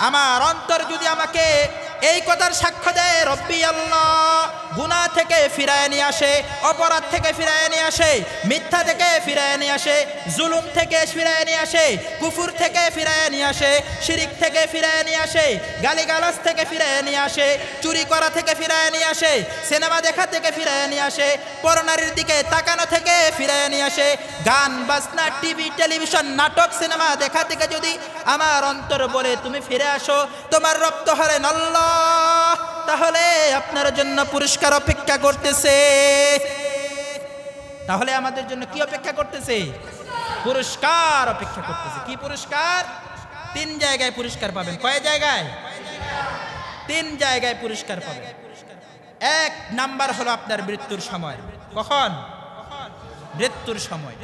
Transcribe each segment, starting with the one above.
আমার অন্তর যদি আমাকে এই কথার সাক্ষ্য দেয় রব্বি আল্লাহ, গুনাহ থেকে ফিরায় নিয়ে আসে, অপরাধ থেকে ফিরায় নিয়ে আসে, মিথ্যা থেকে ফিরায় নিয়ে আসে, জুলুম থেকে ফিরায় নিয়ে আসে, কুফুর থেকে ফিরায় নিয়ে আসে, শিরিক থেকে ফিরায় নিয়ে আসে, গালিগালাজ থেকে ফিরায় নিয়ে আসে, চুরি করা থেকে ফিরায় নিয়ে আসে, সিনেমা দেখা থেকে ফিরায় নিয়ে আসে, পরনারীর দিকে তাকানো থেকে ফিরায় নিয়ে আসে, গান বাজনা টিভি টেলিভিশন নাটক সিনেমা দেখা থেকে যদি আমার অন্তর বলে তুমি ফিরে আসো, তোমার রব তো হলেন আল্লাহ, তাহলে আপনার জন্য পুরস্কার অপেক্ষা করতেছে। তাহলে আমাদের জন্য কি অপেক্ষা করতেছে? পুরস্কার অপেক্ষা করতেছে। কি পুরস্কার? 3 জায়গায় পুরস্কার পাবেন। কয় জায়গায়? 3 জায়গায় পুরস্কার পাবেন। 1 নাম্বার হলো আপনার মৃত্যুর সময়। কখন? মৃত্যুর সময়।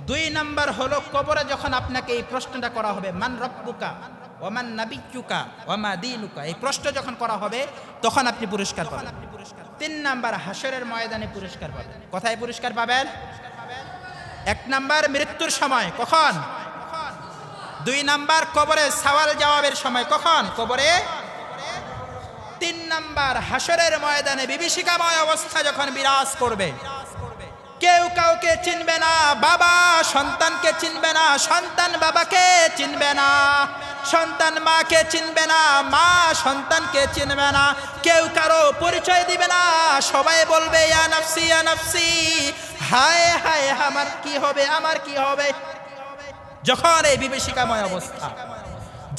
2 নাম্বার হলো কবরে যখন আপনাকে এই প্রশ্নটা করা হবে, মান রব্বুকা ওমান নাবিয়্যুকা ওমা দীনুকা, এই প্রশ্ন যখন করা হবে তখন আপনি পুরস্কার পাবেন। 3 নাম্বার হাসরের ময়দানে পুরস্কার পাবেন। কোথায় পুরস্কার পাবেন? 1 নাম্বার মৃত্যুর সময়। কখন? 2 নাম্বার কবরে সওয়াল জবাবের সময়। কখন? কবরে। 3 নাম্বার হাসরের ময়দানে বিভীষিকাময় অবস্থা যখন বিরাজ করবে, কেউ কাউকে চিনবে না, বাবা সন্তানকে চিনবে না, সন্তান বাবাকে চিনবে না, সন্তান মাকে চিনবে না, মা সন্তানকে চিনবে না, কেউ কারো পরিচয় দিবে না, সবাই বলবে ইয়া নাফসি ইয়া নাফসি, হায় হায় আমার কি হবে, আমার কি হবে। যখন এই বিভীষিকাময় অবস্থা,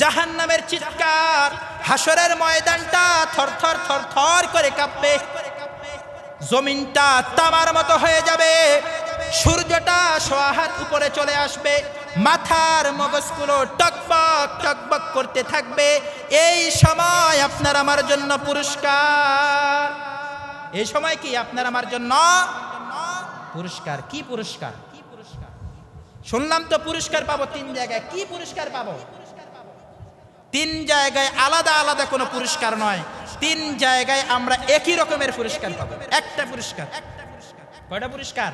জাহান্নামের চিৎকার, হাসরের ময়দানটা থরথর থরথর করে কাঁপবে, জমিনটা তামার মতো হয়ে যাবে, সূর্যটা 100 হাত উপরে চলে আসবে, মাথার মগজগুলো টকবক টকবক করতে থাকবে। এই সময় আপনার আমার জন্য পুরস্কার। এই সময় কি আপনার আমার জন্য পুরস্কার? কি পুরস্কার? শুনলাম তো পুরস্কার পাবো 3 জায়গায়। কি পুরস্কার পাবো? 3 জায়গায় আলাদা আলাদা কোনো পুরস্কার নয়, 3 জায়গায় আমরা একই রকমের পুরস্কার পাবো। একটা পুরস্কার। কয়টা পুরস্কার?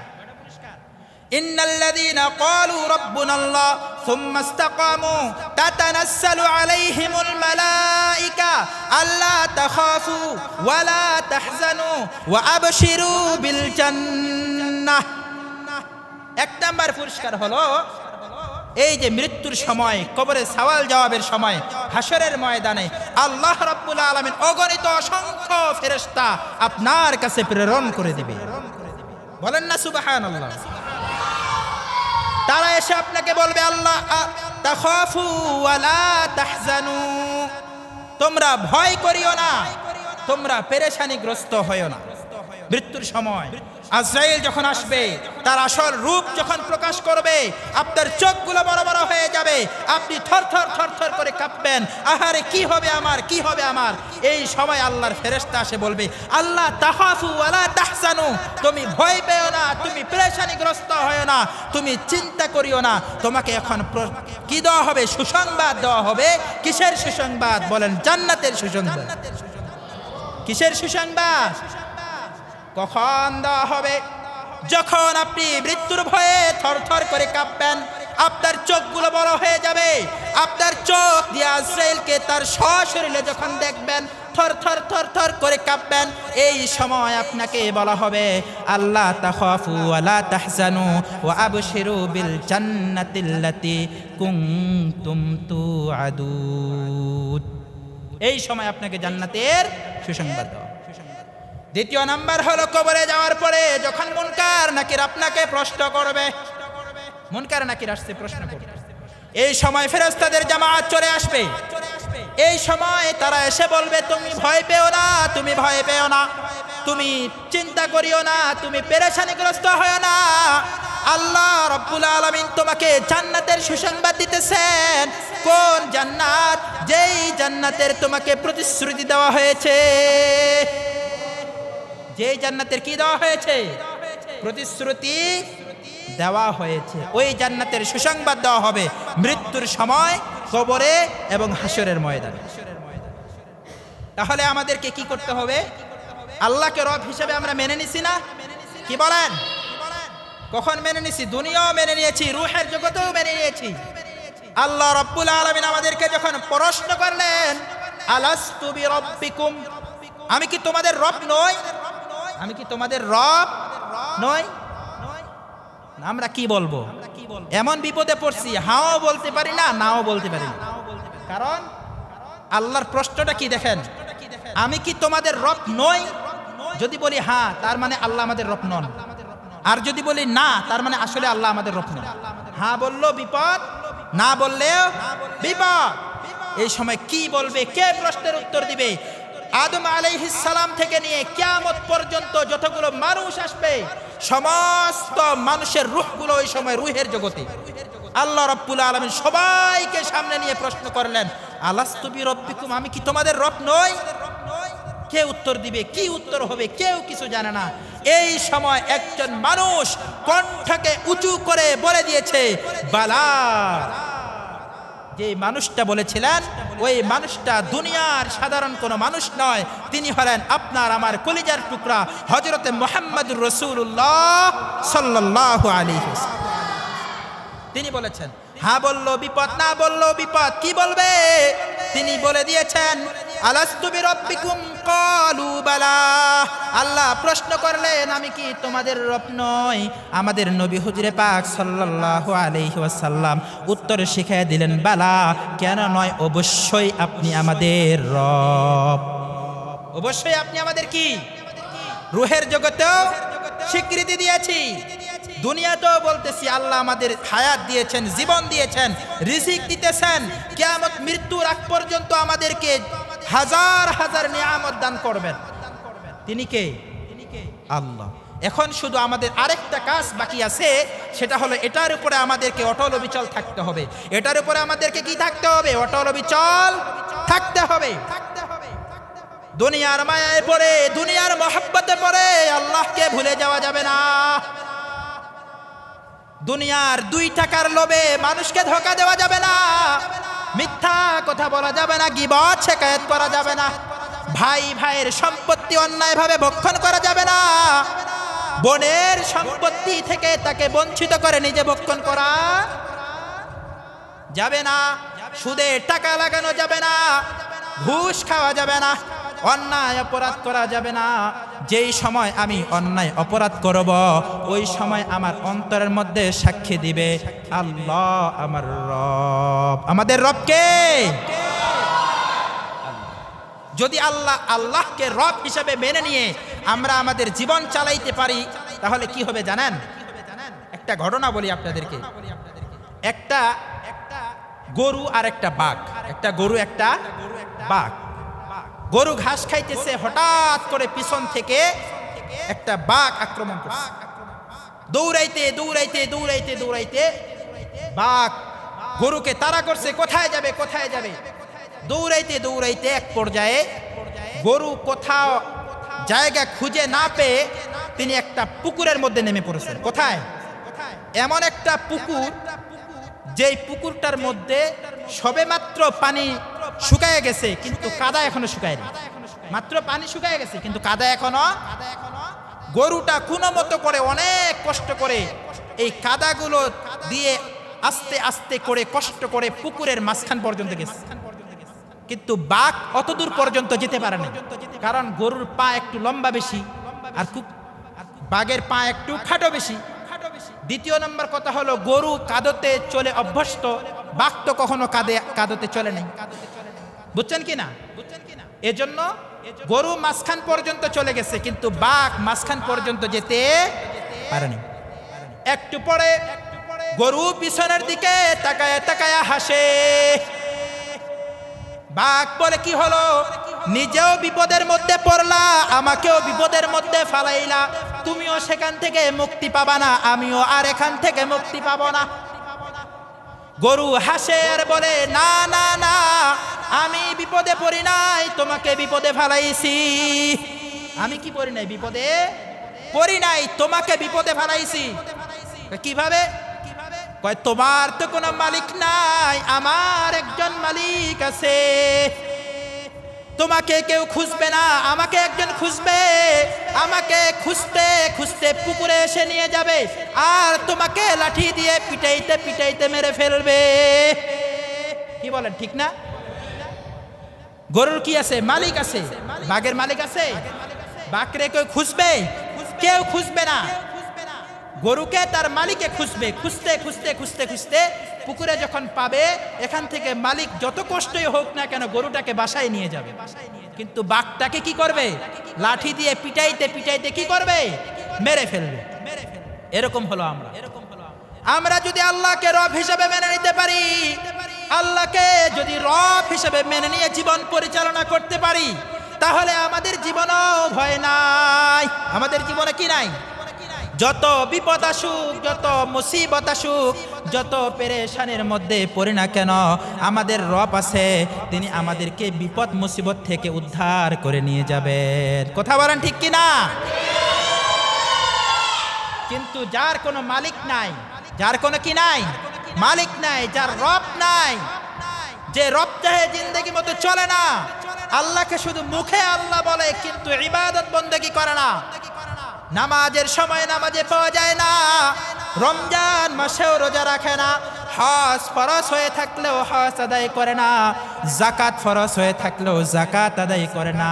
ইন্নাল্লাযীনা ক্বালু রাব্বুনাল্লাহ সুম্মা ইসতাকামু তাতানাসসালু আলাইহিমুল মালায়েকা আল্লা তাখাফু ওয়া লা তাহজানু ওয়া আবশিরু বিল জান্নাহ। 1 নাম্বার পুরস্কার হলো এই যে মৃত্যুর সময়, কবরে সওয়াল জবাবের সময়, হাসরের ময়দানে আল্লাহ রাব্বুল আলামিন অগণিত অসংখ্য ফেরেশতা আপনার কাছে প্রেরণ করে দিবে। বলেন না সুবহানাল্লাহ। তারা এসে আপনাকে বলবে আল্লাহ তাখাফু ওয়া লা তাহজানু, তোমরা ভয় করিও না, তোমরা পেরেশানিগ্রস্ত হইও না। মৃত্যুর সময় আজরাইল যখন আসবে, তার আসল রূপ যখন প্রকাশ করবে, আপনার চোখগুলো বড় বড় হয়ে যাবে, আপনি থরথর থরথর করে কাঁপবেন, আহারে কি হবে আমার, কি হবে আমার। এই সময় আল্লাহর ফেরেশতা এসে বলবে আল্লাহ তাখাফু ওয়া লা তাহজানু, তুমি ভয় পেও না, তুমি পেরেশানিগ্রস্ত হয়ো না, তুমি চিন্তা করিও না। তোমাকে এখন কি দেওয়া হবে? সুসংবাদ দেওয়া হবে। কিসের সুসংবাদ? বলেন জান্নাতের সুসংবাদ। কিসের সুসংবাদ? কখন দেওয়া হবে? যখন আপনি মৃত্যুর ভয়ে থরথর করে কাঁপবেন, আপনার চোখগুলো বড় হয়ে যাবে, আপনার চোখ দিয়ে আজরাইলকে তার সশরীরে যখন দেখবেন, থরথর থরথর করে কাঁপবেন। এই সময় আপনাকে বলা হবে আল্লাহ তাখাফু ওয়া লা তাহজানু ওয়া আবশিরু বিল জান্নাতিল্লাতী কুনতুম তুআদুন। এই সময় আপনাকে জান্নাতের সুসংবাদ দেওয়া। 2 নাম্বার হলো কবরে যাওয়ার পরে যখন মুনকার নাকির আপনাকে প্রশ্ন করবে, মুনকার নাকির আসছে প্রশ্ন করবে, এই সময় ফেরেশতাদের জামাত চলে আসবে। এই সময় তারা এসে বলবে তুমি ভয় পেও না, তুমি ভয় পেও না, তুমি চিন্তা করিও না, তুমি পেরেশানিগ্রস্ত হয়ো না, আল্লাহ রাব্বুল আলামিন তোমাকে জান্নাতের সুসংবাদ দিতেছেন। কোন জান্নাত? যেই জান্নাতের তোমাকে প্রতিশ্রুতি দেওয়া হয়েছে। যেই জান্নাতের কি দেওয়া হয়েছে? প্রতিশ্রুতি দেওয়া হয়েছে। ওই জান্নাতের সুসংবাদ দেওয়া হবে মৃত্যুর সময়, কবরে এবং হাসরের ময়দানে। তাহলে আমাদেরকে কি করতে হবে? আল্লাহকে রব হিসেবে আমরা মেনে নিছি না? কি বলেন? কখন মেনে নিছি? দুনিয়াও মেনে নিয়েছি, রূহের জগতেও মেনে নিয়েছি, আল্লাহ রাব্বুল আলামিন আমাদেরকে যখন প্রশ্ন করলেন, আলাস্তু বিরাব্বিকুম, আমি কি তোমাদের রব নই? আমি কি তোমাদের রব নই? আমরা কি বলবো? এমন বিপদে পড়ছি, হাও বলতে পারি না, নাও বলতে পারি না। কারণ আল্লাহর প্রশ্নটা কি দেখেন, আমি কি তোমাদের রব নই? যদি বলি হ্যাঁ, তার মানে আল্লাহ আমাদের রব নন। আর যদি বলি না, তার মানে আসলে আল্লাহ আমাদের রব নন। হ্যাঁ বললেও বিপদ, না বললেও বিপদ। এই সময় কি বলবে, কে প্রশ্নের উত্তর দিবে? আদম আলাইহিস সালাম থেকে নিয়ে কিয়ামত পর্যন্ত যতগুলো মানুষ আসবে, সমস্ত মানুষের রূহগুলো ওই সময় রূহের জগতে। আল্লাহ রাব্বুল আলামিন সবাইকে সামনে নিয়ে প্রশ্ন করলেন, আলাস্তু বিরাব্বিকুম, আমি কি তোমাদের রব নই? কে উত্তর দিবে, কি উত্তর হবে, কেউ কিছু জানে না। এই সময় একজন মানুষ কণ্ঠকে উঁচু করে বলে দিয়েছে, বালা। যে মানুষটা বলেছিলেন, ওই মানুষটা দুনিয়ার সাধারণ কোনো মানুষ নয়, তিনি হলেন আপনার আমার কলিজার টুকরা হযরতে মুহাম্মদুর রাসূলুল্লাহ সাল্লাল্লাহু আলাইহি ওয়াসাল্লাম। তিনি বলেছেন, হ্যাঁ বললো বিপদ, না বললো বিপদ। কি বলবে? তিনি বলে দিয়েছেন, আলাস্তু বিরাব্বিকুম ক্বালু বালা। আল্লাহ প্রশ্ন করলেন, আমি কি তোমাদের রব নই? আমাদের নবী হুজুরে পাক সাল্লাল্লাহু আলাইহি ওয়াসাল্লাম উত্তর শিখিয়ে দিলেন, বালা। কেন নয়? অবশ্যই আপনি আমাদের রব। অবশ্যই আপনি আমাদের কি? রূহের জগতেও স্বীকৃতি দিয়েছি, দুনিয়াতেও বলতেছি আল্লাহ আমাদের হায়াত দিয়েছেন, জীবন দিয়েছেন, রিজিক দিতেছেন। কিয়ামত মৃত্যুর আগ পর্যন্ত আমাদেরকে হাজার হাজার নিয়ামত দান করবেন। তিনি কে? আল্লাহ। এখন শুধু আমাদের আরেকটা কাজ বাকি আছে, সেটা হলো এটার উপরে আমাদেরকে অটল অবিচল থাকতে হবে। এটার উপরে আমাদেরকে কি থাকতে হবে? অটল অবিচল থাকতে হবে। দুনিয়ার মায়ায় পড়ে, দুনিয়ার মহব্বতে পড়ে আল্লাহকে ভুলে যাওয়া যাবে না। দুনিয়ার 2 টাকার লোভে মানুষকে ধোঁকা দেওয়া যাবে না, মিথ্যা কথা বলা যাবে না, গীবত শিকায়েত করা যাবে না, ভাই ভাইয়ের সম্পত্তি অন্যায়ভাবে ভক্ষণ করা যাবে না, বোনের সম্পত্তি থেকে তাকে বঞ্চিত করে নিজে ভক্ষণ করা যাবে না, সুদে টাকা লাগানো যাবে না, ঘুষ খাওয়া যাবে না, অন্যায় অপরাধ করা যাবে না। যেই সময় আমি অন্যায় অপরাধ করব, ওই সময় আমার অন্তরের মধ্যে সাক্ষী দিবে, আল্লাহ আমার রব। আমাদের রব কে? যদি আল্লাহকে রব হিসেবে মেনে নিয়ে আমরা আমাদের জীবন চালাইতে পারি, তাহলে কি হবে জানেন? একটা ঘটনা বলি আপনাদেরকে। একটা গরু আর একটা বাঘ, একটা গরু একটা বাঘ। গরু ঘাস খাইতেছে, হঠাৎ করে পিছন থেকে একটা বাঘ আক্রমণ করছে। দৌড়াইতে দৌড়াইতে দৌড়াইতে দৌড়াইতে বাঘ গরুকে তাড়া করছে, কোথায় যাবে কোথায় যাবে। দৌড়াইতে দৌড়াইতে এক পর্যায়ে গরু কোথাও জায়গা খুঁজে না পেয়ে তিনি একটা পুকুরের মধ্যে নেমে পড়েছেন। কোথায়? এমন একটা পুকুর, যেই পুকুরটার মধ্যে সবেমাত্র পানি শুকায় গেছে, কিন্তু কাদা এখনো শুকায়নি। মাত্র পানি শুকায় গেছে, কিন্তু কাদা এখনো। গরুটা কোনো মতো করে, অনেক কষ্ট করে এই কাদাগুলো দিয়ে আস্তে আস্তে করে কষ্ট করে পুকুরের মাঝখান পর্যন্ত গেছে, কিন্তু বাঘ অত দূর পর্যন্ত যেতে পারে না। কারণ গরুর পা একটু লম্বা বেশি, আর বাঘের পা একটু খাটো বেশি। দ্বিতীয় নম্বর কথা হলো, গরু কাদতে চলে অভ্যস্ত, বাঘ তো কখনো কাদতে চলে নাই। বুঝছেন কি না? এজন্য গরু মাঝখান পর্যন্ত চলে গেছে, কিন্তু বাঘ মাঝখান পর্যন্ত যেতে পারেনি। একটু পরে গরু পিছনের দিকে তাকায় তাকায় হাসে। বাঘ বলে, কি হলো? নিজেও বিপদের মধ্যে পড়লা, আমাকেও বিপদের মধ্যে ফালাইলা, তুমিও সেখান থেকে মুক্তি পাবা না, আমিও আর এখান থেকে মুক্তি পাবো না। গরু হাসে আর বলে, না না না, আমি বিপদে পড়ি নাই, তোমাকে বিপদে ফালাইছি। আমি কি পড়ি নাই? বিপদে পড়ি নাই, তোমাকে বিপদে ফালাইছি। কিভাবে? কয়, তোমার তো কোনো মালিক নাই, আমার একজন মালিক আছে। তোমাকে কেউ খুঁজবে না, আমাকে একজন খুঁজবে, আমাকে খুঁজতে খুঁজতে পুকুরে এসে নিয়ে যাবে, আর তোমাকে লাঠি দিয়ে পিটাইতে পিটাইতে মেরে ফেলবে। কি বলেন ঠিক না? গরুর কি আছে? মালিক আছে। বাঘের মালিক আছে? বাঘরে কেউ খুঁজবে? কেউ খুঁজবে না। গরুকে তার মালিকে খুঁজবে, খুঁজতে খুঁজতে খুঁজতে খুঁজতে পুকুরে যখন পাবে, এখান থেকে মালিক যত কষ্টই হোক না কেন গরুটাকে বাসায় নিয়ে যাবে। কিন্তু বাঘটাকে কি করবে? লাঠি দিয়ে পিটাইতে পিটাইতে কি করবে? মেরে ফেলবে। এরকম হলো আমরা। আমরা যদি আল্লাহকে রব হিসেবে মেনে নিতে পারি, আল্লাহকে যদি রব হিসেবে মেনে নিয়ে জীবন পরিচালনা করতে পারি, তাহলে আমাদের জীবনও ভয় নাই। আমাদের জীবনে কি নাই? যত বিপদ আসুক, যত মুসিবত আসুক, যত পেরেশানির মধ্যে পড়ি না কেন, আমাদের রব আছে, তিনি আমাদেরকে বিপদ মুসিবত থেকে উদ্ধার করে নিয়ে যাবেন। কথা বলেন ঠিক কি না? কিন্তু যার কোনো মালিক নাই, যার কোনো কি নাই? মালিক নাই, যার রব নাই, যে রব চাহে জিন্দেগি মতো চলে না, আল্লাহকে শুধু মুখে আল্লাহ বলে কিন্তু ইবাদত বন্দেগি করে না, নামাজের সময় নামাজে পাওয়া যায় না, রমজান মাসেও রোজা রাখে না, হজ ফরজ হয়ে থাকলেও হজ আদায় করে না, যাকাত ফরজ হয়ে থাকলেও যাকাত আদায় করে না,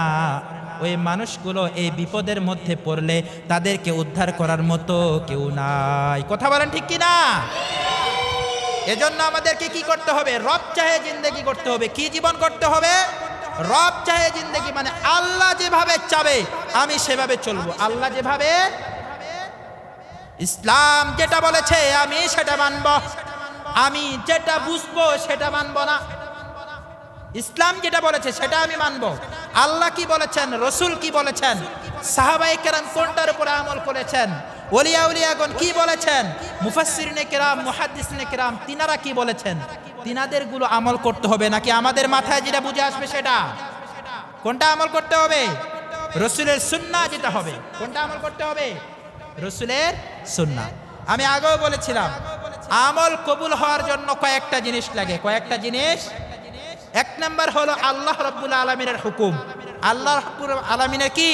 ওই মানুষগুলো এই বিপদের মধ্যে পড়লে তাদেরকে উদ্ধার করার মতো কেউ নাই। কথা বলেন ঠিক কি না? এজন্য আমাদেরকে কি করতে হবে? রব চাহে জিন্দেগি করতে হবে। কি জীবন করতে হবে? রব চাহে জিন্দেগি, মানে আল্লাহ যেভাবে চাবে আমি সেভাবে চলবো। আল্লাহ যেভাবে, ইসলাম যেটা বলেছে আমি সেটা মানব, আমি যেটা বুঝবো সেটা মানব না। ইসলাম যেটা বলেছে সেটা আমি মানব। আল্লাহ কি বলেছেন, রসুল কি বলেছেন, সাহাবায়ে কেরাম কোনটার উপরে আমল করেছেন, ওলিয়া উলিয়াগণ কি বলেছেন, মুফাসসিরিনে কেরাম, মুহাদ্দিসিনে কেরাম তিনারা কি বলেছেন, তিনাদের গুলো আমল করতে হবে, নাকি আমাদের মাথায় যেটা বুঝে আসবে সেটা? কোনটা আমল করতে হবে? রসুলের সুন্নাহ যেটা হবে। কোনটা আমল করতে হবে? রসুলের সুন্নাহ। আমি আগেও বলেছিলাম, আমল কবুল হওয়ার জন্য কয়েকটা জিনিস লাগে। কয়েকটা জিনিস। এক নাম্বার হলো আল্লাহ রাব্বুল আলামিনের হুকুম। আল্লাহ রাব্বুল আলামিনের কি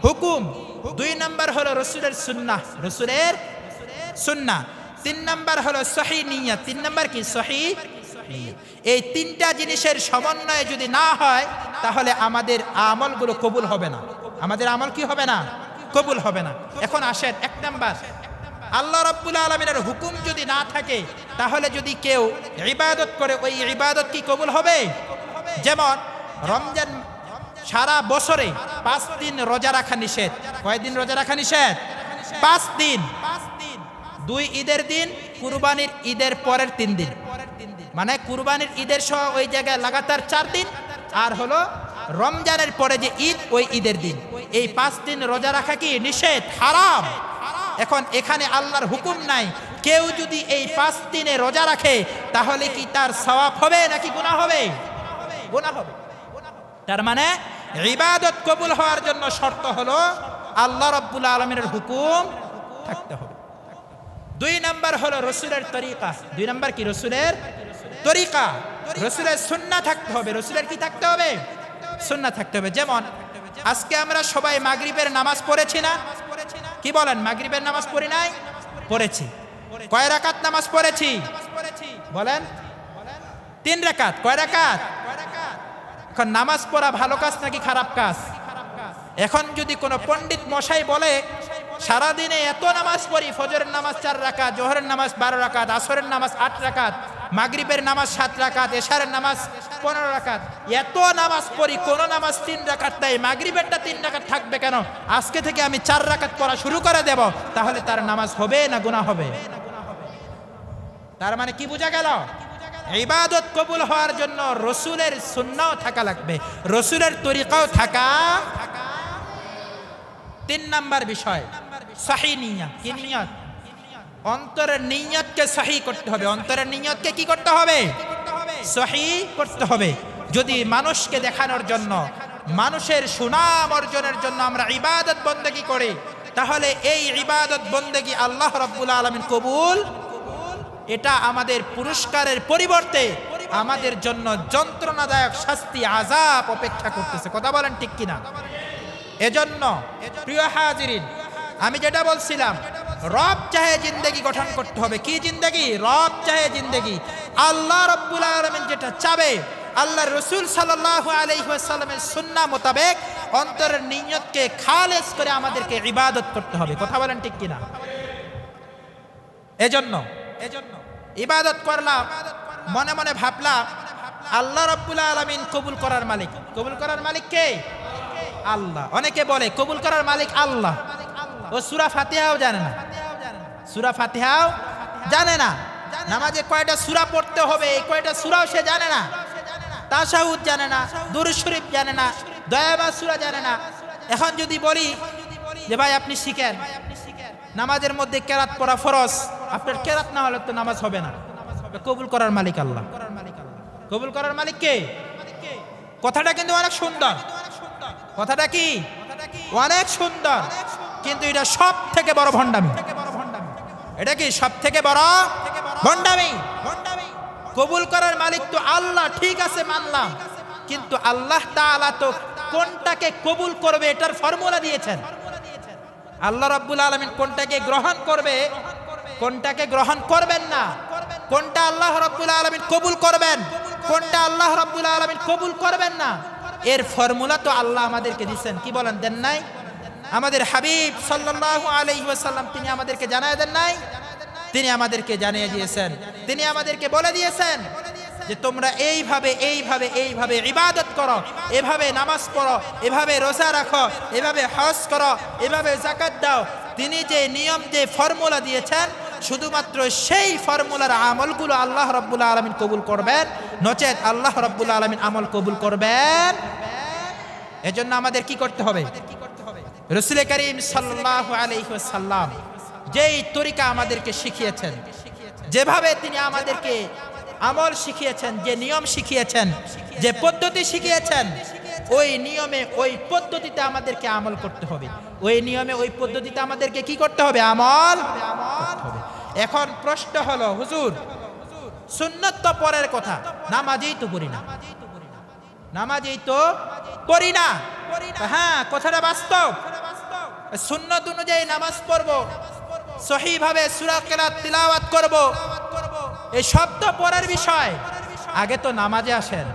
হুকুম? দুই নাম্বার হলো রসুলের সুন্নাহ, রসুলের সুন্নাহ। তিন নাম্বার হলো সহিহ নিয়ত। তিন নাম্বার কি? সহিহ নিয়ত। এই তিনটা জিনিসের সমন্বয় যদি না হয় তাহলে আমাদের আমলগুলো কবুল হবে না। আমাদের আমল কি হবে না? কবুল হবে না। এখন আসেন, এক নাম্বার, আল্লাহ রাব্বুল আলামিনের হুকুম যদি না থাকে তাহলে যদি কেউ ইবাদত করে, ওই ইবাদত কি কবুল হবে? যেমন রমজান সারা বছরে 5 দিন রোজা রাখা নিষেধ। কয়দিন রোজা রাখা নিষেধ? 5 দিন। 2 ঈদের দিন, কুরবানির ঈদের পরের 3 দিন, মানে কুরবানির ঈদের সহ ওই জায়গায় লাগাতার 4 দিন, আর হলো রমজানের পরে যে ঈদ ওই ঈদের দিন। এই 5 দিন রোজা রাখা কি নিষেধ, হারাম। এখন এখানে আল্লাহর হুকুম নাই, কেউ যদি এই 5 দিনে রোজা রাখে তাহলে কি তার সওয়াব হবে নাকি গুনাহ হবে? গুনাহ হবে। তার মানে ইবাদত কবুল হওয়ার জন্য শর্ত হলো আল্লাহ রাব্বুল আলামিনের হুকুম থাকতে হবে। 2 নাম্বার হলো রসুলের তরিকা। 2 নাম্বার কি? রসুলের তরিকা, রসুলের সুন্নাহ থাকতে হবে। রসুলের কি থাকতে হবে? সুন্নাহ থাকতে হবে। যেমন আজকে আমরা সবাই মাগরিবের নামাজ পড়েছি না? কি বলেন, মাগরিবের নামাজ পড়ি নাই? পড়েছি। কয় রাকাত নামাজ পড়েছি বলেন? 3 রাকাত। কয় রাকাত? এখন নামাজ পড়া ভালো কাজ নাকি খারাপ কাজ? এখন যদি কোনো পণ্ডিত মশাই বলে সারাদিনে এত নামাজ পড়ি, ফজরের নামাজ 4 রাকাত, জোহরের নামাজ 12 রাকাত, আসরের নামাজ 8 রাকাত, মাগরিবের নামাজ 7 রাকাত, এশারের নামাজ 15 রাকাত, এত নামাজ পড়ি, কোন নামাজ 3 রাকাত নাই, মাগরিবেরটা 3 রাকাত থাকবে কেন? আজকে থেকে আমি 4 রাকাত পড়া শুরু করে দেব, তাহলে তার নামাজ হবে না গুনাহ হবে? তার মানে কি বোঝা গেল? ইবাদত কবুল হওয়ার জন্য রসুলের সুন্নাহ থাকা লাগবে, রসুলের তরিকাও থাকা। 3 নাম্বার বিষয় সহিহ নিয়ত। কি নিয়ত? অন্তরের নিয়তকে সহিহ করতে হবে। অন্তরের নিয়তকে কি করতে হবে? সহিহ করতে হবে। যদি মানুষকে দেখানোর জন্য, মানুষের সুনাম অর্জনের জন্য আমরা ইবাদত বন্দেগী করি, তাহলে এই ইবাদত বন্দেগী আল্লাহ রাব্বুল আলামিন কবুল, এটা আমাদের পুরস্কারের পরিবর্তে আমাদের জন্য যন্ত্রণাদায়ক শাস্তি, আযাব অপেক্ষা করতেছে। কথা বলেন ঠিক কিনা? এজন্য প্রিয় হাজিরিন, আমি যেটা বলছিলাম রব চাহে জিন্দেগি গঠন করতে হবে। কি জিন্দেগি? রব চাহে জিন্দেগি। আল্লাহ রাব্বুল আলামিন যেটা চাবে, আল্লাহর রাসূল সাল্লাল্লাহু আলাইহি ওয়াসাল্লামের সুন্নাহ মোতাবেক অন্তরের নিয়তকে খালেস করে আমাদেরকে ইবাদত করতে হবে। কথা বলেন ঠিক কিনা? এজন্য ইবাদত করলাম, মনে মনে ভাবলাম আল্লাহ রাব্বুল আলামিন কবুল করার মালিক। কবুল করার মালিক কে? আল্লাহ। অনেকে বলে কবুল করার মালিক আল্লাহ, ও সূরা ফাতিহাও জানে না। সূরা ফাতিহাও জানে না। নামাজে কয়টা সূরা পড়তে হবে এই কয়টা সূরাও সে জানে না। তাশাহুদ জানে না, দুরূদ শরীফ জানে না, দয়াবাদ সূরা জানে না। এখন যদি বলি যে ভাই আপনি শিখেন, নামাজের মধ্যে কেরাত পড়া ফরজ, আপনার কেরাত না হলে তো নামাজ হবে না। কবুল করার মালিক আল্লাহ। কবুল করার মালিক কে? কথাটা কিন্তু অনেক সুন্দর। কথাটা কি? অনেক সুন্দর, কিন্তু এটা সব থেকে বড় ভণ্ডামি। এটা কি সব থেকে বড় ভণ্ডামি? কবুল করার মালিক তো আল্লাহ, ঠিক আছে মানলাম, কিন্তু আল্লাহ তাআলা তো কোনটাকে কবুল করবে এটার ফর্মুলা দিয়েছেন। আল্লাহ রাব্বুল আলামিন কোনটাকে গ্রহণ করবে, কোনটাকে গ্রহণ করবেন না, কোনটা আল্লাহ রাব্বুল আলামিন কবুল করবেন, কোনটা আল্লাহ রাব্বুল আলামিন কবুল করবেন না, এর ফর্মুলা তো আল্লাহ আমাদেরকে দিয়েছেন। কি বলেন, দেন নাই? আমাদের হাবিব সাল্লাল্লাহু আলাইহি ওয়াসাল্লাম তিনি আমাদেরকে জানায় দেন নাই? তিনি আমাদেরকে জানিয়ে দিয়েছেন, তিনি আমাদেরকে বলে দিয়েছেন যে তোমরা এইভাবে এইভাবে এইভাবে ইবাদত করো, এভাবে নামাজ পড়ো, এভাবে রোজা রাখো, এভাবে হজ করো, এভাবে যাকাত দাও। তিনি যে নিয়ম, যে ফর্মুলা দিয়েছেন, শুধুমাত্র সেই ফর্মুলার আমলগুলো আল্লাহ রাব্বুল আলামিন কবুল করবেন, নচেত আল্লাহ রাব্বুল আলামিন আমল কবুল করবেন। এজন্য আমাদের কি করতে হবে? রাসূল করিম সাল্লাল্লাহু আলাইহি ওয়াসাল্লাম যেই তরিকা আমাদেরকে শিখিয়েছেন, যেভাবে তিনি আমাদেরকে আমল শিখিয়েছেন, যে নিয়ম শিখিয়েছেন, যে পদ্ধতি শিখিয়েছেন, ওই নিয়মে ওই পদ্ধতিতে আমাদেরকে আমল করতে হবে। ওই নিয়মে ওই পদ্ধতিতে আমাদেরকে কি করতে হবে? আমল করতে হবে। এখন প্রশ্ন হলো, হুজুর সুন্নাত তো পরের কথা, নামাজেই তো পড়ি না, নামাজেই তো পড়ি না। হ্যাঁ, কথাটা বাস্তব। সুন্নাত অনুযায়ী নামাজ পড়বো, সহিভাবে সূরা কিরাত তিলাওয়াত করব, এই সব তো পরের বিষয়। আগে তো নামাজে আসেন,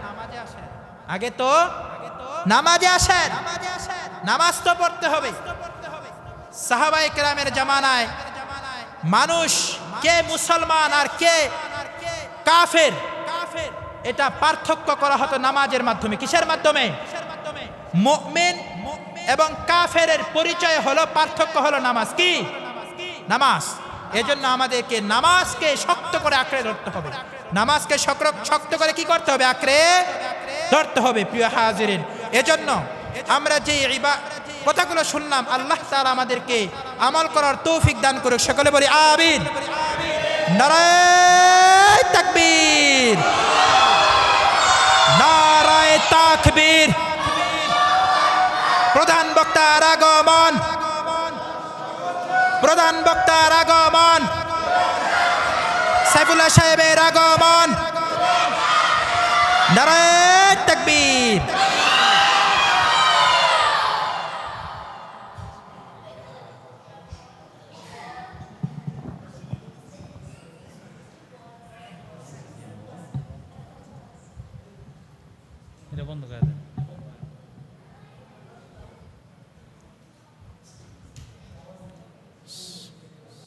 আগে তো নামাজে আসেন, নামাজ তো পড়তে হবে। সাহাবায়ে কেরামের জামানায় মানুষ কে মুসলমান আর কে কাফের এটা পার্থক্য করা হতো নামাজের মাধ্যমে। কিসের মাধ্যমে? মুমিন এবং কাফেরের পরিচয় হলো, পার্থক্য হলো নামাজ। কি? নামাজ। এজন্য আমাদেরকে নামাজকে শক্ত করে আঁকড়ে ধরতে হবে। নামাজকে শক্ত করে কি করতে হবে? আঁকড়ে ধরতে হবে। প্রিয় হাজিরিন, এজন্য আমরা যে কথাগুলো শুনলাম, আল্লাহ তাআলা আমাদেরকে আমল করার তৌফিক দান করুক। সকলে বলি আমিন। নারায়ে তাকবীর, নারায়ে তাকবীর। প্রধান বক্তার আগমন, প্রধান বক্তার আগমন, সাইফুল্লাহ সাহেবের আগমন। নারায়ে তাকবীর। এটা বন্ধ করে দেন।